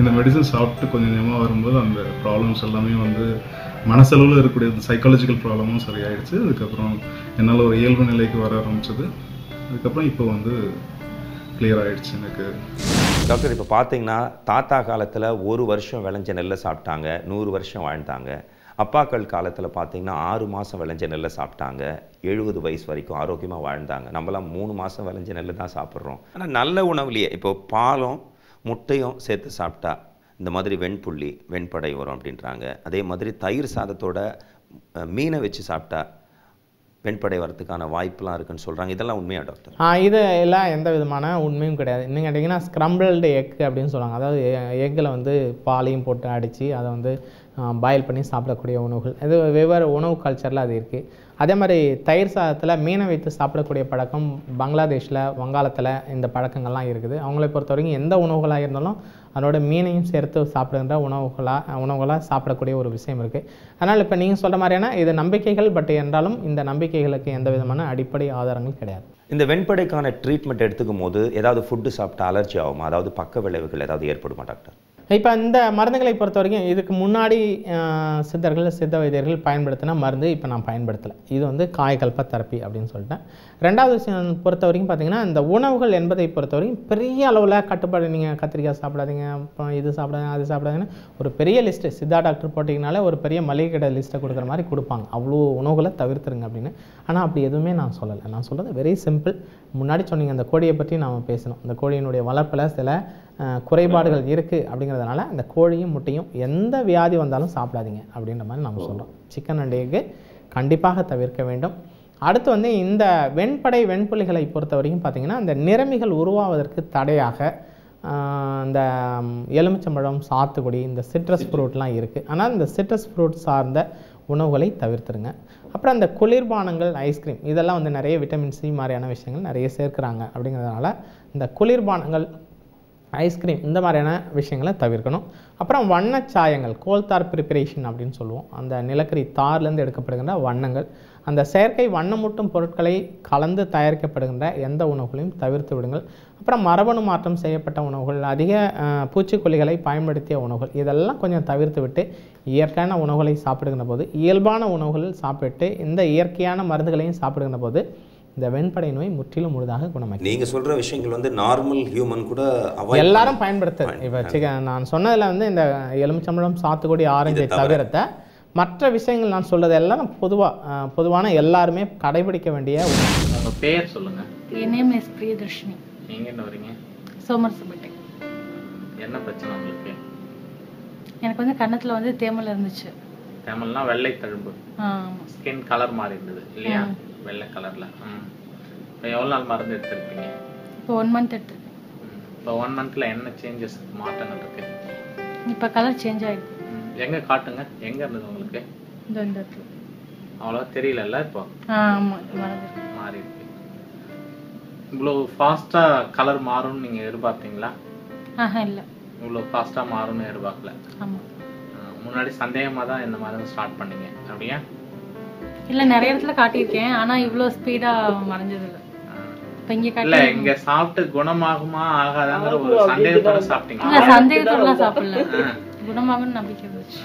G: இந்த மெடிசன் சாப்பிட்டு கொஞ்சம் கொஞ்சமாக வரும்போது அந்த ப்ராப்ளம்ஸ் எல்லாமே வந்து மனசளவில் இருக்கக்கூடிய சைக்காலஜிக்கல் ப்ராப்ளமும் சரியாயிடுச்சு. அதுக்கப்புறம் என்னால் ஒரு இயல்பு நிலைக்கு வர ஆரம்பிச்சது. அதுக்கப்புறம் இப்போ வந்து கிளியர் ஆகிடுச்சு எனக்கு.
A: டாக்டர், இப்போ பார்த்தீங்கன்னா தாத்தா காலத்தில் 1 வருஷம் விளைஞ்ச நெல்லை சாப்பிட்டாங்க, 100 வருஷம் வாழ்ந்தாங்க. அப்பாக்கள் காலத்தில் பார்த்தீங்கன்னா 6 மாதம் விளைஞ்ச நெல்லை சாப்பிட்டாங்க, 70 வயசு வரைக்கும் ஆரோக்கியமாக வாழ்ந்தாங்க. நம்மளாம் 3 மாதம் விளைஞ்ச நெல்லை தான் சாப்பிட்றோம். ஆனால் நல்ல உணவுலையே இப்போ பாலும் முட்டையும் சேர்த்து சாப்பிட்டா இந்த மாதிரி வெண்புள்ளி வெண்படை வரும் அப்படின்றாங்க. அதே மாதிரி தயிர் சாதத்தோட மீனை வச்சு சாப்பிட்டா வெண்படை வரத்துக்கான வாய்ப்புலாம் இருக்குன்னு சொல்கிறாங்க. இதெல்லாம் உண்மையா டாக்டர்?
B: இது எல்லாம் எந்த விதமான உண்மையும் கிடையாது. இன்னும் கேட்டிங்கன்னா ஸ்க்ரம்பிள்டு எக் அப்படின்னு சொல்லுவாங்க. அதாவது எக்கில் வந்து பாலையும் போட்டு அடித்து அதை வந்து பாயில் பண்ணி சாப்பிடக்கூடிய உணவுகள், இது வெவ்வேறு உணவு கல்ச்சரில் அது இருக்குது. அதே மாதிரி தயிர் சாதத்தில் மீனை வைத்து சாப்பிடக்கூடிய பழக்கம் பங்களாதேஷில் வங்காளத்தில் இந்த பழக்கங்கள்லாம் இருக்குது. அவங்களை பொறுத்த வரைக்கும் எந்த உணவுகளாக இருந்தாலும் அதனோட மீனையும் சேர்த்து சாப்பிடுகின்ற உணவுகளாக சாப்பிடக்கூடிய ஒரு விஷயம் இருக்குது. அதனால் இப்போ நீங்கள் சொல்கிற மாதிரியான இது நம்பிக்கைகள், பட் என்றாலும் இந்த நம்பிக்கைகளுக்கு எந்த விதமான அடிப்படை ஆதாரங்கள் கிடையாது.
A: இந்த வெண்படைக்கான ட்ரீட்மெண்ட் எடுத்துக்கும் போது ஏதாவது ஃபுட்டு சாப்பிட்டா அலர்ஜி ஆகுமா, அதாவது பக்க விளைவுகள் ஏதாவது ஏற்படுமா டாக்டர்?
B: இப்போ இந்த மருந்துகளை பொறுத்த வரைக்கும் இதுக்கு முன்னாடி சித்த வைத்தியர்கள் பயன்படுத்தின மருந்து இப்போ நான் பயன்படுத்தலை. இது வந்து காயகல்ப தெரப்பி அப்படின்னு சொல்லிட்டேன். ரெண்டாவது விஷயம் பொறுத்த வரைக்கும் பார்த்திங்கன்னா இந்த உணவுகள் என்பதை பொறுத்த வரைக்கும் பெரிய அளவில் கட்டுப்பாடு, நீங்கள் கத்திரிக்காய் சாப்பிடாதீங்க, அப்புறம் இது சாப்பிடாதீங்க, அது சாப்பிடாதீங்கன்னு ஒரு பெரிய லிஸ்ட்டு சித்தா டாக்டர் போட்டிங்கனாலே ஒரு பெரிய மளிகை கடை லிஸ்ட்டை கொடுக்குற மாதிரி கொடுப்பாங்க, அவ்வளோ உணவுகளை தவிர்த்துருங்க அப்படின்னு. ஆனால் அப்படி எதுவுமே நான் சொல்லலை. நான் சொல்கிறது வெரி சிம்பிள். முன்னாடி சொன்னீங்க அந்த கோழியை பற்றி நாம் பேசணும். இந்த கோழியினுடைய வளர்ப்பில் சில குறைபாடுகள் இருக்குது அப்படிங்கிறதுனால அந்த கோழியும் முட்டையும் எந்த வியாதி வந்தாலும் சாப்பிடாதீங்க அப்படின்ற மாதிரி நம்ம சொல்கிறோம். சிக்கன் அண்ட் எக்கு கண்டிப்பாக தவிர்க்க வேண்டும். அடுத்து வந்து இந்த வெண்புள்ளிகளை பொறுத்த வரைக்கும் பார்த்திங்கன்னா அந்த நிறமிகள் உருவாவதற்கு தடையாக இந்த எலுமிச்சம்பழம், சாத்துக்குடி, இந்த சிட்ரஸ் ஃப்ரூட்லாம் இருக்குது. ஆனால் இந்த சிட்ரஸ் ஃப்ரூட் சார்ந்த உணவுகளை தவிர்த்துருங்க. அப்புறம் இந்த குளிர்பானங்கள், ஐஸ்கிரீம் இதெல்லாம் வந்து நிறைய விட்டமின் சி மாதிரியான விஷயங்கள் நிறைய சேர்க்குறாங்க. அப்படிங்கிறதுனால இந்த குளிர்பானங்கள், ஐஸ்கிரீம் இந்த மாதிரியான விஷயங்களை தவிர்க்கணும். அப்புறம் வண்ணச்சாயங்கள், கோல்தார் ப்ரிப்பரேஷன் அப்படின்னு சொல்லுவோம். அந்த நிலக்கரி தார்லேருந்து எடுக்கப்படுகின்ற வண்ணங்கள், அந்த செயற்கை வண்ணமூட்டும் பொருட்களை கலந்து தயாரிக்கப்படுகின்ற எந்த உணவுகளையும் தவிர்த்து விடுங்கள். அப்புறம் மரபணு மாற்றம் செய்யப்பட்ட உணவுகள், அதிக பூச்சிக்கொல்லிகளை பயன்படுத்திய உணவுகள் இதெல்லாம் கொஞ்சம் தவிர்த்து விட்டு இயற்கையான உணவுகளை சாப்பிடுகின்ற போது, இயல்பான உணவுகள் சாப்பிட்டு இந்த இயற்கையான மருந்துகளையும் சாப்பிடுகின்ற போது இந்த வெண்படை நோய் முற்றிலும் முழுதாக குணமாகும்.
A: நீங்க சொல்ற விஷயங்கள் வந்து நார்மல் ஹியூமன் கூட
B: எல்லாரும் பயன்படுத்துது. இப்போ நான் சொன்னதில் வந்து இந்த எலுமிச்சம்பழம், சாத்துக்குடி, ஆரஞ்சை தவிரத்த மற்ற விஷயங்கள் நான் சொல்றது எல்லாம் பொதுவான எல்லாருமே கடைபிடிக்க வேண்டிய.
C: உங்க பேர் சொல்லுங்க.
H: என் நேம் இஸ் பிரியதர்ஷினி.
C: நீங்க என்ன வரீங்க?
H: சோமர்சபேட்டை.
C: என்ன பிரச்சனை உங்களுக்கு?
H: எனக்கு வந்து கன்னத்துல வந்து தேமல் இருந்துச்சு.
C: தேமல்னா வெள்ளை தழும்பு, ஸ்கின் கலர் மாறி இருந்தது இல்லையா? வெள்ளை கலர்ல. இப்போ எவ்வளோ நாள் மருந்து எடுத்திருப்பீங்க?
H: இப்போ 1 மந்த் எடுத்திருக்கேன்.
C: இப்போ 1 மந்த்ல என்ன சேஞ்சஸ், மாற்றங்கள் இருக்கு?
H: இப்போ கலர் சேஞ்ச் ஆயிருக்கு.
C: எங்க காட்டுங்க, எங்க இருந்தது உங்களுக்கு?
H: இந்த இடத்துல.
C: அவ்வளோ தெரியல இப்போ?
H: ஆமாம்,
C: மாறி இருக்கு. இவ்வளோ ஃபாஸ்டா கலர் மாறும்னு நீங்க எதிர்பார்த்தீங்களா?
H: இல்லை,
C: இவ்வளோ ஃபாஸ்டா மாறும்னு எதிர்பார்க்கல.
H: ஆமாம்.
C: முன்னாடி சந்தேகமா தான் இந்த மருந்து ஸ்டார்ட் பண்ணீங்க அப்படியா?
H: இல்லை, நிறைய இடத்துல காட்டியிருக்கேன். ஆனால் இவ்வளோ ஸ்பீடாக மறைஞ்சது இல்லை. இப்போ இங்கே
C: இல்லை, இங்கே சாப்பிட்டு குணமாகுமா ஆகாதாங்கிற ஒரு சந்தேகத்தோட சாப்பிட்டீங்க?
H: இல்லை, சந்தேகத்தோடலாம் சாப்பிடல, குணமாகும்னு நம்பிக்கை இருந்துச்சு.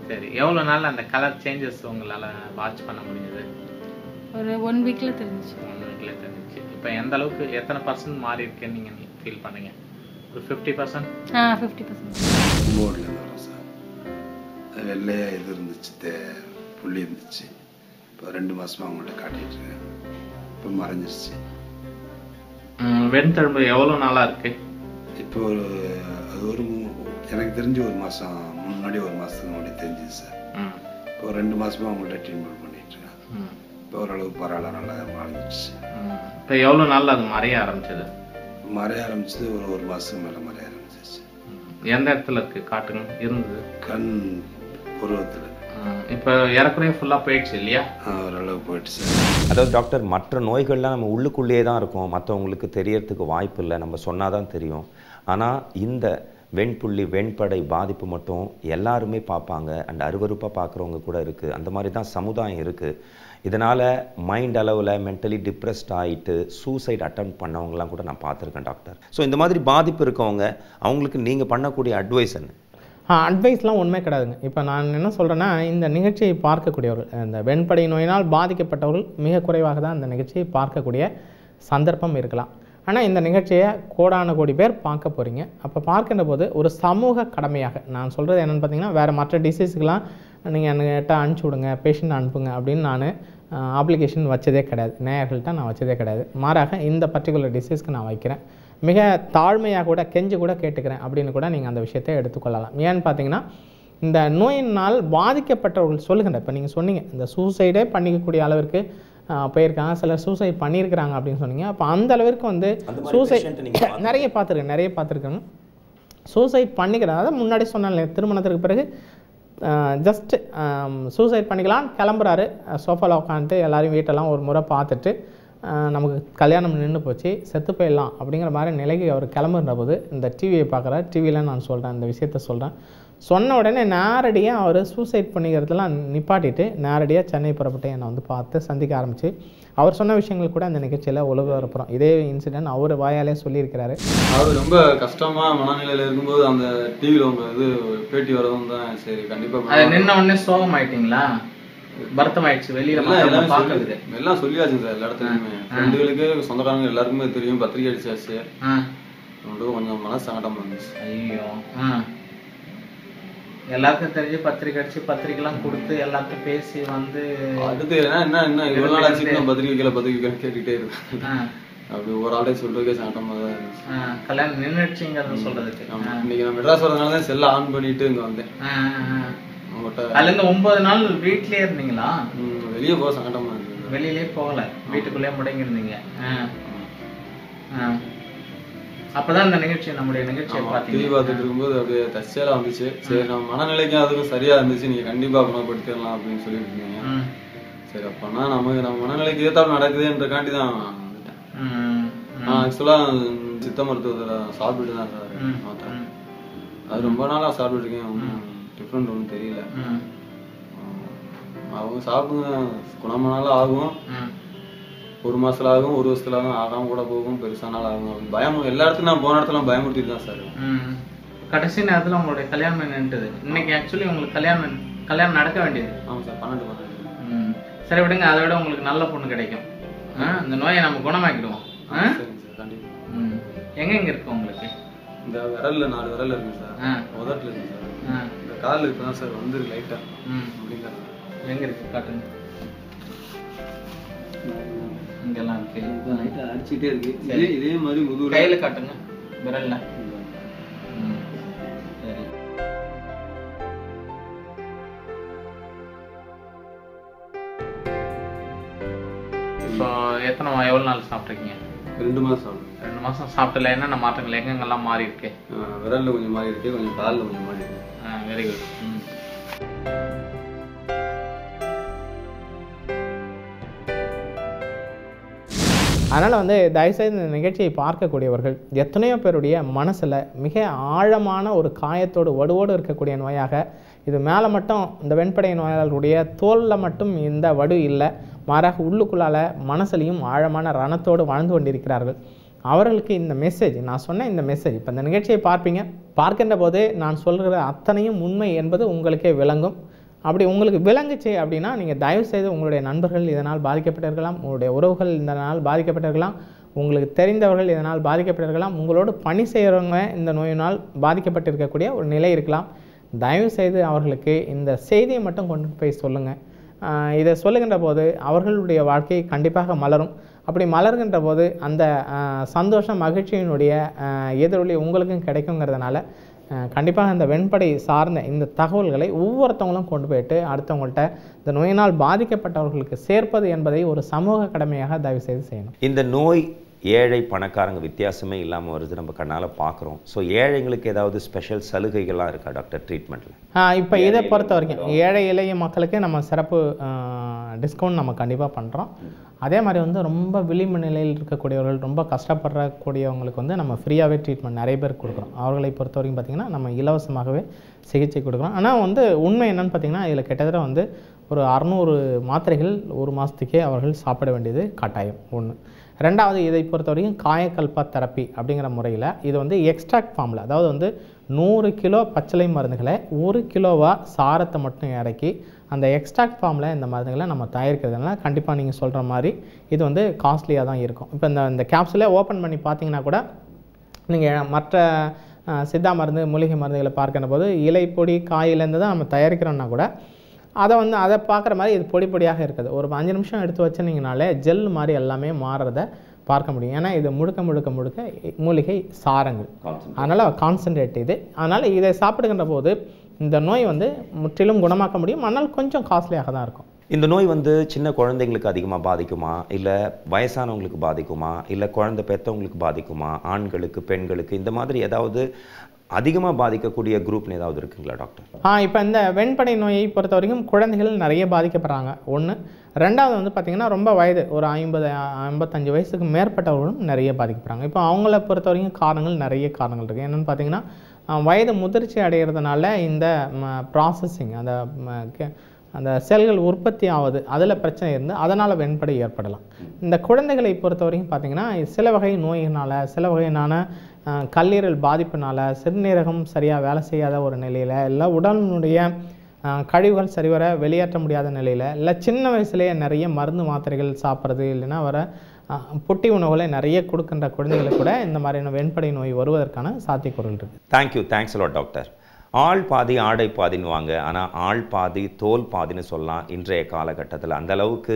C: சரி, எவ்வளோ நாள் அந்த கலர் சேஞ்சஸ் உங்களால் வாட்ச் பண்ண முடிஞ்சது?
H: ஒரு 1 வீக்கில் தெரிஞ்சிச்சு.
C: 1 வீக்கில் தெரிஞ்சிச்சு. இப்போ எந்த அளவுக்கு, எத்தனை % மாறி இருக்குன்னு நீங்கள் ஃபீல் பண்ணீங்க? ஒரு 50%?
H: 50%.
I: போர்டில் வரும் சார். வெள்ளையாக இது இருந்துச்சு, புள்ளி இருந்துச்சு. இப்போ 2 மாதமாக அவங்கள்ட்ட காட்டிட்டு இருக்கேன். இப்போ மறைஞ்சிருச்சு.
C: வெண்தழும்பு எவ்வளோ நாளாக இருக்கு? இப்போ
I: அது எனக்கு தெரிஞ்சு 1 மாதம் முன்னாடி, 1 மாதத்துக்கு முன்னாடி தெரிஞ்சுது சார். இப்போ 2 மாதமாக அவங்கள்ட்ட ட்ரீட்மெண்ட் பண்ணிட்டு இருக்கேன். இப்போ ஓரளவுக்கு பரவாயில்ல, நல்லா மறைஞ்சிருச்சு.
C: இப்போ எவ்வளோ நாளில் அது மறைய ஆரம்பிச்சது?
I: மறைய ஆரம்பிச்சது ஒரு 1 மாதத்துக்கு மேலே மறைய ஆரம்பிச்சிருச்சு.
C: எந்த இடத்துல இருக்கு காட்டுங்க? இருந்தது
I: கண் புருவத்தில்.
C: இப்போ ஏறக்குறைய ஃபுல்லாக போயிடுச்சு இல்லையா?
I: ஓரளவு போயிடுச்சு சார்.
A: அதாவது டாக்டர், மற்ற நோய்கள்லாம் நம்ம உள்ளுக்குள்ளேயே தான் இருக்கும், மற்றவங்களுக்கு தெரியறதுக்கு வாய்ப்பு இல்லை, நம்ம சொன்னால் தான் தெரியும். ஆனால் இந்த வெண்புள்ளி, வெண்படை பாதிப்பு மட்டும் எல்லாருமே பார்ப்பாங்க, அண்ட் அருவருப்பாக பார்க்குறவங்க கூட இருக்குது. அந்த மாதிரி தான் சமுதாயம் இருக்குது. இதனால் மைண்ட் அளவில் மென்டலி டிப்ரெஸ்ட் ஆகிட்டு சூசைட் அட்டம் பண்ணவங்கலாம் கூட நான் பார்த்துருக்கேன் டாக்டர். ஸோ இந்த மாதிரி பாதிப்பு இருக்கவங்க, அவங்களுக்கு நீங்கள் பண்ணக்கூடிய அட்வைஸ் என்ன?
B: அட்வைஸ்லாம் உண்மை கிடையாதுங்க. இப்போ நான் என்ன சொல்கிறேன்னா, இந்த நிகழ்ச்சியை பார்க்கக்கூடியவர்கள், இந்த வெண்படை நோயினால் பாதிக்கப்பட்டவர்கள் மிக குறைவாக தான் இந்த நிகழ்ச்சியை பார்க்கக்கூடிய சந்தர்ப்பம் இருக்கலாம். ஆனால் இந்த நிகழ்ச்சியை கோடான கோடி பேர் பார்க்க போகிறீங்க. அப்போ பார்க்கின்ற போது ஒரு சமூக கடமையாக நான் சொல்கிறது என்னென்னு பார்த்தீங்கன்னா, வேறு மற்ற டிசீஸுக்கெலாம் நீங்கள் என்கிட்ட அனுப்பிச்சி விடுங்க, பேஷண்ட் அனுப்புங்க அப்படின்னு நான் அப்ளிகேஷன் வச்சதே கிடையாது, நேயர்கள்ட்ட நான் வச்சதே கிடையாது. மாறாக இந்த பர்டிகுலர் டிசீஸ்க்கு நான் வைக்கிறேன். மிக தாழ்மையாக கூட கெஞ்சு கூட கேட்டுக்கிறேன் அப்படின்னு கூட நீங்கள் அந்த விஷயத்தை எடுத்துக்கொள்ளலாம். ஏன்னு பார்த்தீங்கன்னா, இந்த நோயினால் பாதிக்கப்பட்டவர்கள் சொல்லுகின்ற, இப்போ நீங்கள் சொன்னீங்க இந்த சூசைடே பண்ணிக்கக்கூடிய அளவிற்கு போயிருக்காங்க, சிலர் சூசைட் பண்ணியிருக்கிறாங்க அப்படின்னு சொன்னீங்க. அப்போ அந்த அளவிற்கு வந்து சூசைட் நிறைய பார்த்துருக்கேன். சூசைட் பண்ணிக்கிறாங்க. அதாவது முன்னாடி சொன்னால திருமணத்திற்கு பிறகு ஜஸ்ட் சூசைட் பண்ணிக்கலாம் கிளம்புறாரு, சோஃபாவில் உட்காந்துட்டு எல்லாரையும் வீட்டெல்லாம் ஒரு முறை பார்த்துட்டு நமக்கு கல்யாணம் நின்று போச்சு, செத்து போயிடலாம் அப்படிங்கிற மாதிரி நிலைக்கு அவர் கிளம்புற போது இந்த டிவியை பார்க்குறாரு. டிவியில் நான் சொல்கிறேன், இந்த விஷயத்த சொல்கிறேன். சொன்ன உடனே நேரடியாக அவர் சூசைட் பண்ணிக்கிறதுலாம் நிப்பாட்டிட்டு நேரடியாக சென்னை புறப்பட்டு என்னை வந்து பார்த்து சந்திக்க ஆரம்பித்து அவர் சொன்ன விஷயங்கள் கூட அந்த நிகழ்ச்சியில் ஒளிபரப்புறோம். இதே இன்சிடென்ட் அவர் வாயாலே சொல்லியிருக்கிறாரு.
J: அவர் ரொம்ப கஷ்டமாக மனநிலையில் இருக்கும்போது அந்த டிவியில் உங்கள் இது பேட்டி வரதும் தான் சரி கண்டிப்பாக.
C: அது நின்ன உடனே சோகம் ஆயிட்டீங்களா? வருத்தம் ஆயிடுச்சு? வெளியில
J: எல்லாம் சொல்லியாச்சுங்க சார், எல்லா இடத்துலையுமே. ஃப்ரெண்டுகளுக்கு, சொந்தக்காரங்க எல்லாருக்குமே தெரியும், பத்திரிக்கை அடிச்சாச்சு. கொஞ்சம் மனசு சங்கடமா இருந்துச்சு.
C: ஐயோ, எல்லாருக்கும் தெரிஞ்சு பத்திரிக்கை அடிச்சு பத்திரிக்கைலாம் கொடுத்து எல்லாத்தையும் பேசி வந்து
J: அடுத்து என்ன இவ்வளவு நாள் ஆச்சு பத்திரிக்கை கேட்டுக்கிட்டே இருக்கு. அப்படி ஒரு ஆளே சொல்றதுக்கே சங்கடமா தான் இருந்துச்சு.
C: கல்யாணம் நின்றுச்சுங்கிறது சொல்றதுக்கு.
J: இன்னைக்கு நான் மெட்ராஸ் வரதுனால தான் செல்ல ஆன் பண்ணிட்டு இங்க வந்தேன்.
C: அதுல இருந்து 9 நாள் வீட்லயே இருந்தீங்களா?
J: வெளியே போக சங்கடமா இருந்துச்சு.
C: வெளியிலே போகல, வீட்டுக்குள்ளே முடங்கி இருந்தீங்க.
B: அப்பதான் இந்த நிகழ்ச்சி நம்முடைய நிகழ்ச்சியை
J: டிவி பார்த்துட்டு இருக்கும்போது அப்படியே தற்செயலா வந்துச்சு. சரி நம்ம மனநிலைக்கும் அதுக்கும் சரியா இருந்துச்சு, நீங்க கண்டிப்பா குணப்படுத்திடலாம் அப்படின்னு சொல்லிட்டு இருந்தீங்க. சரி அப்பனா நம்ம மனநிலைக்கு ஏத்தாப்புல நடக்குதுன்றக்காண்டி தான் வந்துட்டேன். நான் ஆக்சுவலா சித்த மருத்துவத்துல சாப்பிட்டுட்டு தான் சார் மாத்திரம். அது ரொம்ப நாளா சாப்பிட்டு இருக்கேன், ஒன்றும் டிஃப்ரெண்ட் ஒன்றும் தெரியல. அவங்க சாப்பிடுங்க, குணமானாலும் ஆகும், 1 மாசத்துல ஆகும், 1 வருஷத்துல ஆகும், ஆகாம கூட போகும், பெருசானாலும் ஆகும். பயம் எல்லா இடத்துக்கும் நான் போன இடத்துல பயமுறுத்திட்டு தான் சார்.
B: கடைசி நேரத்துல உங்களுடைய கல்யாணம் நின்றுது. இன்னைக்கு ஆக்சுவலி உங்களுக்கு கல்யாணம் நடக்க வேண்டியது.
J: ஆமாம் சார், 12.
B: சரி விடுங்க, அதை விட உங்களுக்கு நல்ல பொண்ணு கிடைக்கும். இந்த நோயை நம்ம குணமாக்கிடுவோம்.
J: சரிங்க சார், கண்டிப்பா.
B: எங்க இருக்கு உங்களுக்கு?
J: இந்த விரல்ல 4 விரல் இருக்கு சார், உதட்டுல இருக்கு சார், இந்த காலில் இருக்குதான் சார் வந்து லைட்டா. அப்படிங்கிறது
B: எங்க இருக்கு காட்டுங்க. இங்கெல்லாம் இருக்கு,
J: லைட்டா அடிச்சுட்டே இருக்கு. இதே மாதிரி முதுகு
B: கையில காட்டுங்க, விரல்ல. சரி, இப்போ எவ்வளவு நாள் சாப்பிட்ருக்கீங்க?
J: 2 மாசம்.
B: 2 மாசம் சாப்பிட்டல. என்னென்ன மாற்றங்கள் எங்கெங்கெல்லாம் மாறி இருக்கு?
J: விரல்ல கொஞ்சம் மாறி இருக்கு, கொஞ்சம் காலில் கொஞ்சம் மாறி இருக்கு.
B: Very good. அதனால் வந்து தயவுசெய்து இந்த நிகழ்ச்சியை பார்க்கக்கூடியவர்கள் எத்தனையோ பேருடைய மனசில் மிக ஆழமான ஒரு காயத்தோடு வடுவோடு இருக்கக்கூடிய நோயாக இது மேலே மட்டும் இந்த வெண்படை நோயாளர்களுடைய தோலில் மட்டும் இந்த வடு இல்லை, மாறாக உள்ளுக்குள்ளால் மனசுலையும் ஆழமான ரணத்தோடு வாழ்ந்து கொண்டிருக்கிறார்கள். அவர்களுக்கு இந்த மெசேஜ், நான் சொன்ன இந்த மெசேஜ், இப்போ இந்த நிகழ்ச்சியை பார்க்கின்ற போது நான் சொல்கிற அத்தனையும் உண்மை என்பது உங்களுக்கே விளங்கும். அப்படி உங்களுக்கு விளங்குச்சு அப்படின்னா நீங்கள் தயவுசெய்து உங்களுடைய நண்பர்கள் இதனால் பாதிக்கப்பட்டிருக்கலாம், உங்களுடைய உறவுகள் இதனால் பாதிக்கப்பட்டிருக்கலாம், உங்களுக்கு தெரிந்தவர்கள் இதனால் பாதிக்கப்பட்டிருக்கலாம், உங்களோடு பணி செய்கிறவங்க இந்த நோயினால் பாதிக்கப்பட்டிருக்கக்கூடிய ஒரு நிலை இருக்கலாம். தயவுசெய்து அவர்களுக்கு இந்த செய்தியை மட்டும் கொண்டு போய் சொல்லுங்கள். இதை சொல்லுகின்ற போது அவர்களுடைய வாழ்க்கை கண்டிப்பாக மலரும். அப்படி மலர்கின்ற போது அந்த சந்தோஷம் மகிழ்ச்சியினுடைய எதிரொலி உங்களுக்கும் கிடைக்குங்கிறதுனால கண்டிப்பாக இந்த வெண்படை சார்ந்த இந்த தகவல்களை ஒவ்வொருத்தவங்களும் கொண்டு போயிட்டு அடுத்தவங்கள்ட்ட இந்த நோயினால் பாதிக்கப்பட்டவர்களுக்கு சேர்ப்பது என்பதை ஒரு சமூக கடமையாக தயவு செய்து செய்யணும்.
A: இந்த நோய் ஏழை பணக்காரங்க வித்தியாசமே இல்லாமல் வருது, நம்ம கண்ணால் பார்க்குறோம். ஸோ ஏழைங்களுக்கு ஏதாவது ஸ்பெஷல் சலுகைகள்லாம் இருக்கா டாக்டர் ட்ரீட்மெண்ட்டில்?
B: இப்போ இதை பொறுத்த வரைக்கும் ஏழை எளிய மக்களுக்கு நம்ம சிறப்பு டிஸ்கவுண்ட் நம்ம கண்டிப்பாக பண்ணுறோம். அதே மாதிரி வந்து ரொம்ப விளிம்பு நிலையில் இருக்கக்கூடியவர்கள், ரொம்ப கஷ்டப்படக்கூடியவங்களுக்கு வந்து நம்ம ஃப்ரீயாகவே ட்ரீட்மெண்ட் நிறைய பேர் கொடுக்குறோம். அவர்களை பொறுத்த வரைக்கும் பார்த்திங்கன்னா நம்ம இலவசமாகவே சிகிச்சை கொடுக்குறோம். ஆனால் வந்து உண்மை என்னென்னு பார்த்திங்கன்னா இதில் கிட்டத்தட்ட வந்து ஒரு 600 மாத்திரைகள் 1 மாதத்துக்கே அவர்கள் சாப்பிட வேண்டியது கட்டாயம். 1. 2வது, இதை பொறுத்த வரைக்கும் காயக்கல்ப தெரப்பி அப்படிங்கிற முறையில் இது வந்து எக்ஸ்ட்ராக்ட் ஃபார்மில், அதாவது வந்து 100 கிலோ பச்சிலை மருந்துகளை 1 கிலோவாக சாரத்தை மட்டும் இறக்கி அந்த எக்ஸ்ட்ராக்ட் ஃபார்மில் இந்த மருந்துகளை நம்ம தயாரிக்கிறதுனால கண்டிப்பாக நீங்கள் சொல்கிற மாதிரி இது வந்து காஸ்ட்லியாக தான் இருக்கும். இப்போ இந்த கேப்சூலை ஓப்பன் பண்ணி பார்த்தீங்கன்னா கூட நீங்கள் மற்ற சித்தா மருந்து மூலிகை மருந்துகளை பார்க்கிற போது இலை பொடி காயிலேருந்து தான் நம்ம தயாரிக்கிறோன்னா கூட அதை பார்க்குற மாதிரி இது பொடி பொடியாக இருக்குது. ஒரு 5 நிமிஷம் எடுத்து வச்சுருந்தீங்கனாலே ஜெல் மாதிரி எல்லாமே மாறுறத பார்க்க முடியும். ஏன்னா இது முழுக்க மூலிகை சாரங்கள், அதனால் கான்சன்ட்ரேட் இது. அதனால் இதை சாப்பிடுகின்ற போது இந்த நோய் வந்து முற்றிலும் குணமாக்க முடியும். ஆனால் கொஞ்சம் காஸ்ட்லியாக தான் இருக்கும்.
A: இந்த நோய் வந்து சின்ன குழந்தைங்களுக்கு அதிகமாக பாதிக்குமா, இல்லை வயசானவங்களுக்கு பாதிக்குமா, இல்லை குழந்தை பெற்றவங்களுக்கு பாதிக்குமா, ஆண்களுக்கு பெண்களுக்கு இந்த மாதிரி ஏதாவது அதிகமாக பாதிக்கக்கூடிய குரூப்னு ஏதாவது இருக்குங்களா டாக்டர்?
B: இப்போ இந்த வெண்படை நோயை பொறுத்த வரைக்கும் குழந்தைகள் நிறைய பாதிக்கப்படுறாங்க. 1. 2வது வந்து பார்த்திங்கன்னா ரொம்ப வயது ஒரு 50-55 வயசுக்கு மேற்பட்டவர்களும் நிறைய பாதிக்கப்படுறாங்க. இப்போ அவங்கள பொறுத்த வரைக்கும் நிறைய காரணங்கள் இருக்குது. என்னென்னு பார்த்திங்கன்னா வயது முதிர்ச்சி அடைகிறதுனால இந்த ப்ராசஸிங் அந்த செல்கள் உற்பத்தி ஆகுது, அதில் பிரச்சனை இருந்து அதனால் வெண்படை ஏற்படலாம். இந்த குழந்தைகளை பொறுத்த வரைக்கும் பார்த்திங்கன்னா சில வகை நோய்களால், சில வகையான கல்லீரல் பாதிப்புனால், சிறுநீரகம் சரியாக வேலை செய்யாத ஒரு நிலையில், இல்லை உடலினுடைய கழிவுகள் சரிவர வெளியேற்ற முடியாத நிலையில், இல்லை சின்ன வயசுலேயே நிறைய மருந்து மாத்திரைகள் சாப்பிட்றது, இல்லைன்னா வர புட்டி உணவுகளை நிறைய கொடுக்கின்ற குழந்தைகளுக்கு கூட இந்த மாதிரியான வெண்படை நோய் வருவதற்கான சாத்தியக்கூறுகள் இருக்குது.
A: Thanks a lot doctor. ஆள் பாதி ஆடை பாதின்னு வாங்க, ஆனால் ஆள் பாதி தோல் பாதின்னு சொல்லலாம். இன்றைய காலகட்டத்தில் அந்த அளவுக்கு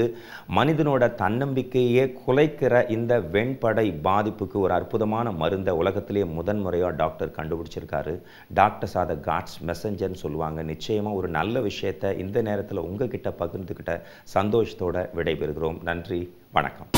A: மனிதனோட தன்னம்பிக்கையே குலைக்கிற இந்த வெண்படை பாதிப்புக்கு ஒரு அற்புதமான மருந்தை உலகத்திலேயே முதன்முறையாக டாக்டர் கண்டுபிடிச்சிருக்காரு. டாக்டர்ஸ் ஆர் த காட்ஸ் மெசஞ்சர்னு சொல்லுவாங்க. நிச்சயமாக ஒரு நல்ல விஷயத்தை இந்த நேரத்தில் உங்ககிட்ட பகிர்ந்துக்கிட்ட சந்தோஷத்தோடு விடைபெறுகிறோம். நன்றி, வணக்கம்.